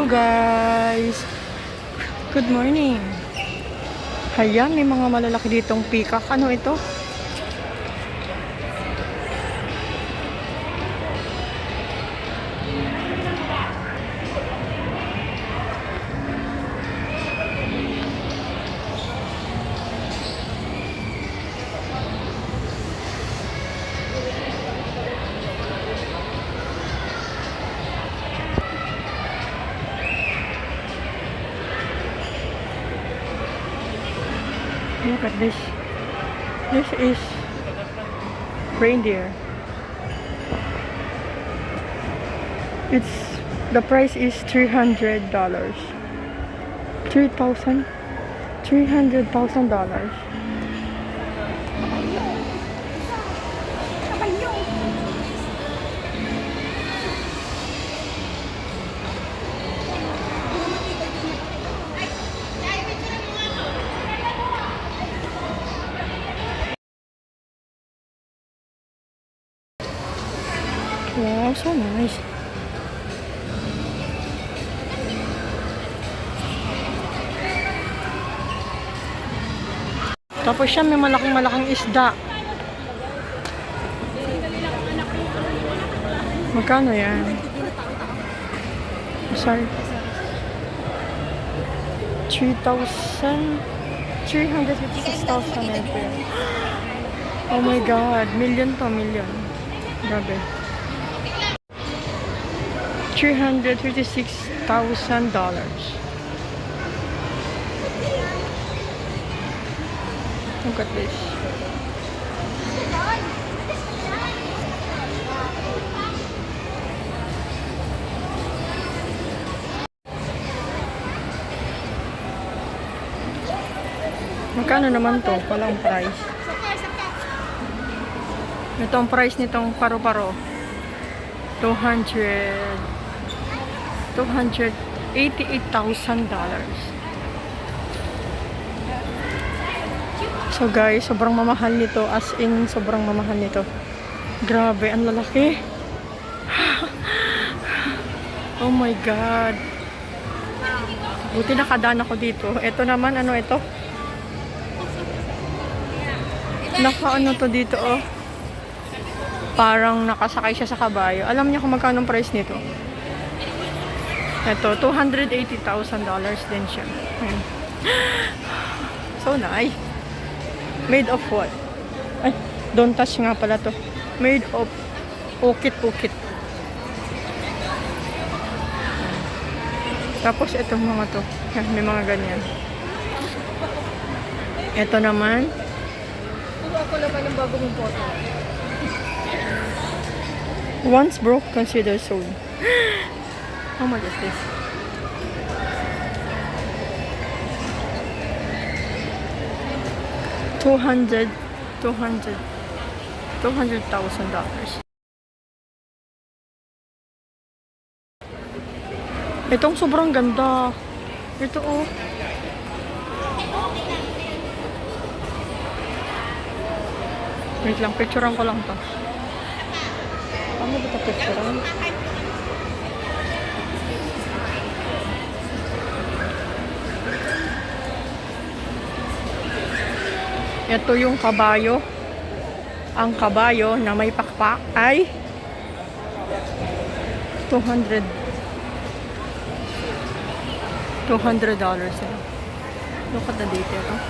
guys! Good morning! Ayan, may mga malalaki ditong peacock. Ano ito? Look at this. This is reindeer. The price is $300. $300,000. Wow, so nice. Tapos siya may malaking isda. Magkano yan? Sorry. 356,000 ito. Oh my god, million. Grabe. $356,000. Look at this. Magkano naman to? Walang price. Ito ang price nitong paru-paro. $288,000. So guys, sobrang mamahal nito. As in, sobrang mamahal nito. Grabe, ang lalaki. Oh my god. Buti nakadaan ako dito. Ito naman, ano ito? Naka-ano to dito, oh. Parang nakasakay siya sa kabayo. Alam niyo kung magkano ang price nito? Ito, $280,000 din siya. Ayan. So nice. Made of what? Ay, don't touch nga pala to. Made of ukit-ukit. Tapos itong mga to. Ayan, may mga ganyan. Ito naman. Ako naman ng bago mong photo. Once broke, consider sold. How much is this? $200,000. Itong sobrang ganda. Ito oh. Wait lang, picturean ko lang to. Paano ba ito picturean? Ito yung kabayo. Ang kabayo na may pakpak ay $200. Look at the detail. Oh.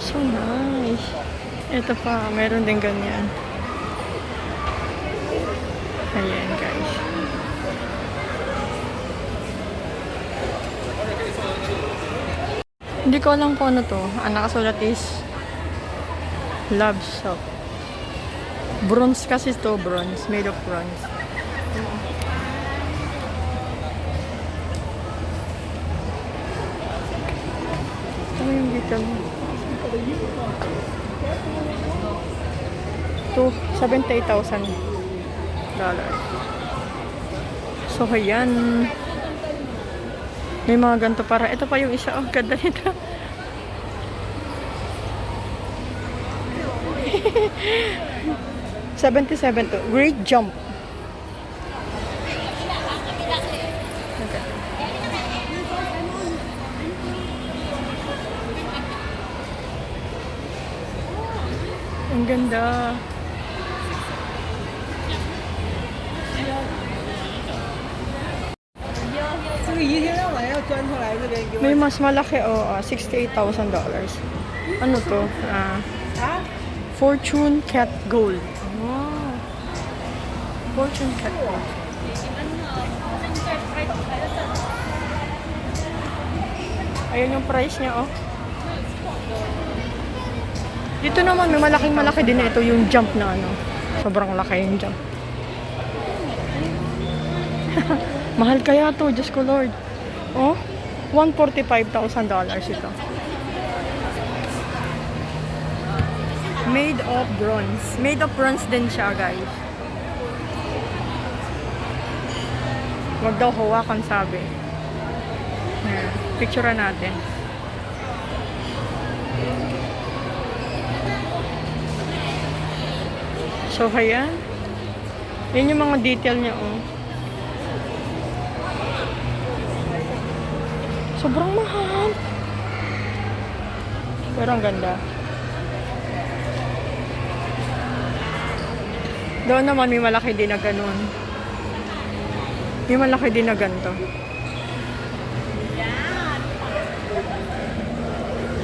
So nice. Ito pa, meron din ganyan. Ayan guys. Hindi ko alam kung ano to. Ang nakasulat is Love Soap. Bronze kasi to, bronze. Made of bronze. Ano yung detail mo? To $78,000. So, ayan. May mga ganito para. Ito pa yung isa. Oh, ganda nito. $77 to. Great jump. Ang ganda. May mas malaki, $68,000. Ano to? Fortune Cat Gold. Wow. Fortune Cat Gold. Ayan yung price niya, oh. Dito naman, may malaki din ito yung jump na ano. Sobrang laki yung jump. Mahal kaya to, Diyos ko Lord. Oh, $145,000 ito. Made of bronze. Made of bronze din siya, guys. Wag daw hawakan, sabi. Ayan, picturean natin. So, ayan. Yan yung mga detail niya, oh. Sobrang mahal. Pero ang ganda. Doon naman may malaki din na ganun. May malaki din na ganito.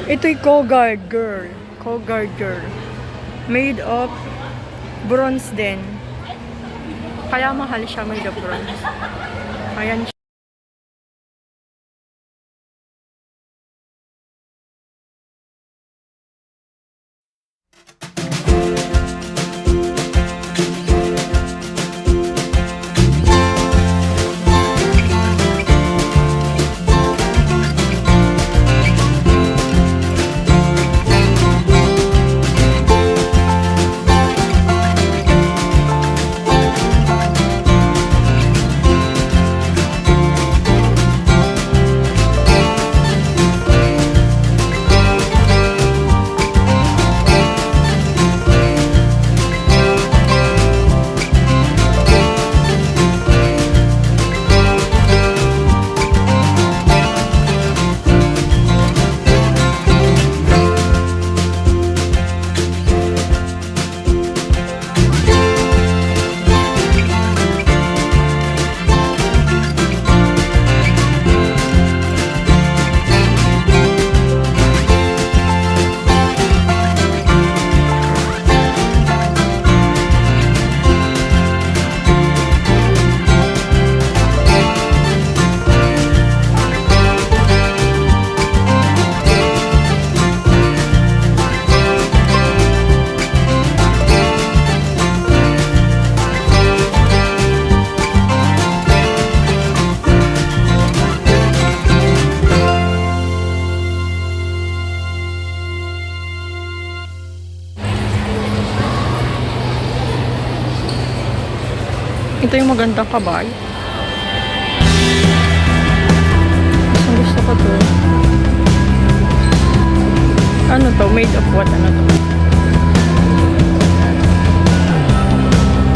Ito'y Kogard Girl. Kogard Girl. Made of bronze din. Kaya mahal siya, made of bronze. Ayan siya. Ito yung magandang kabay. Gusto ko to. Ano to? Made of what? Ano to?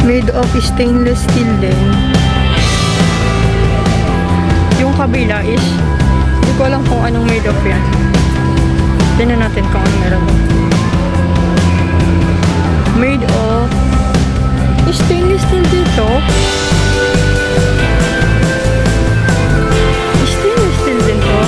Made of stainless steel din. Yung kabila is hindi ko alam kung anong made of yan. Tignan natin kung anong meron doon. Made of stainless steel dito. Stainless steel din to.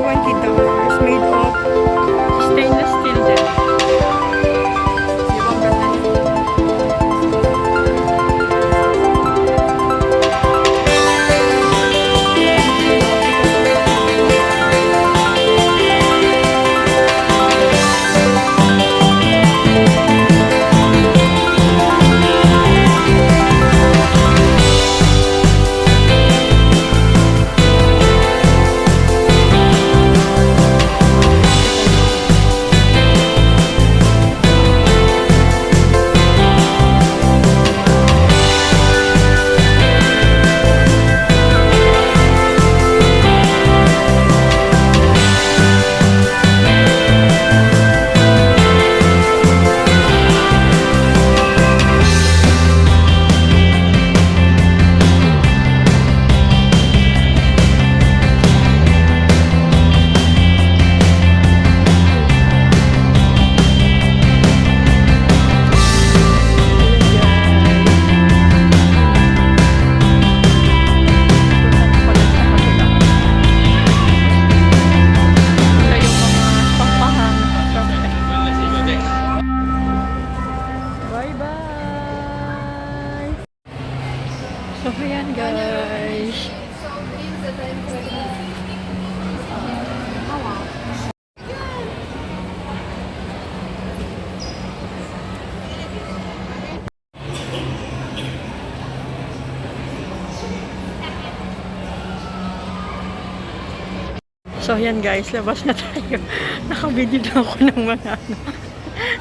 $20. Made of stainless steel din. Di ba ang ganda niya? Bye-bye! So, ayan guys. So, ayan guys. Labas na tayo. Nakabidyo na ako ng mga ano.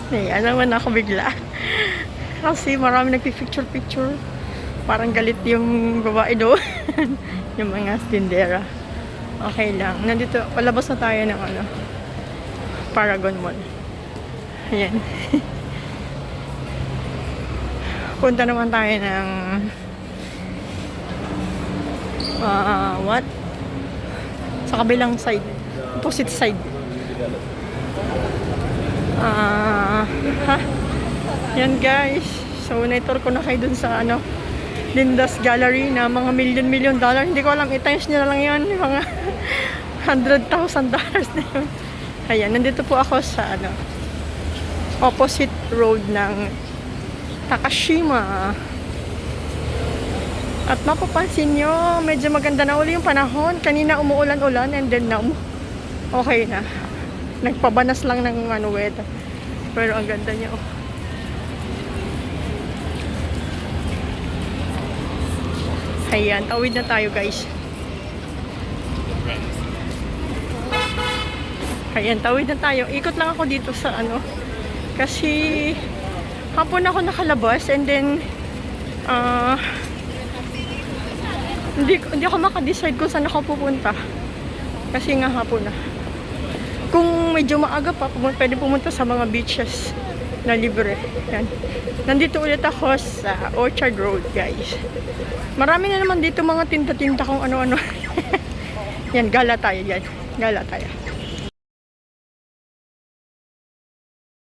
Naiya naman ako bigla. Kasi marami nagpipicture-picture. Parang galit yung babae doon. Yung mga tindera. Okay lang. Nandito, palabas na tayo ng ano, Paragon Mall. Ayan. Punta naman tayo ng what? Sa kabilang side. Opposite side. Yan guys. So, na-tour ko na kayo dun sa ano, Linda's Gallery na mga million dollar. Hindi ko alam, i-times nila lang yan. Mga $100,000 na yun. Ayan, nandito po ako sa ano, opposite road ng Takashima. At mapapansin nyo, medyo maganda na uli yung panahon. Kanina umuulan-ulan and then now, okay na. Nagpabanas lang ng ano, weather. Pero ang ganda niya, oh. Ayan, tawid na tayo guys. Ayan, tawid na tayo. Ikot lang ako dito sa ano. Kasi hapon ako nakalabas and then hindi ako makadecide kung saan ako pupunta. Kasi nga hapon na. Kung medyo maaga pa, pwede pumunta sa mga beaches na libre. Yan. Nandito ulit ako sa Orchard Road, guys. Marami na naman dito mga tinta-tinta kung ano-ano. Yan, gala tayo yan. Gala tayo.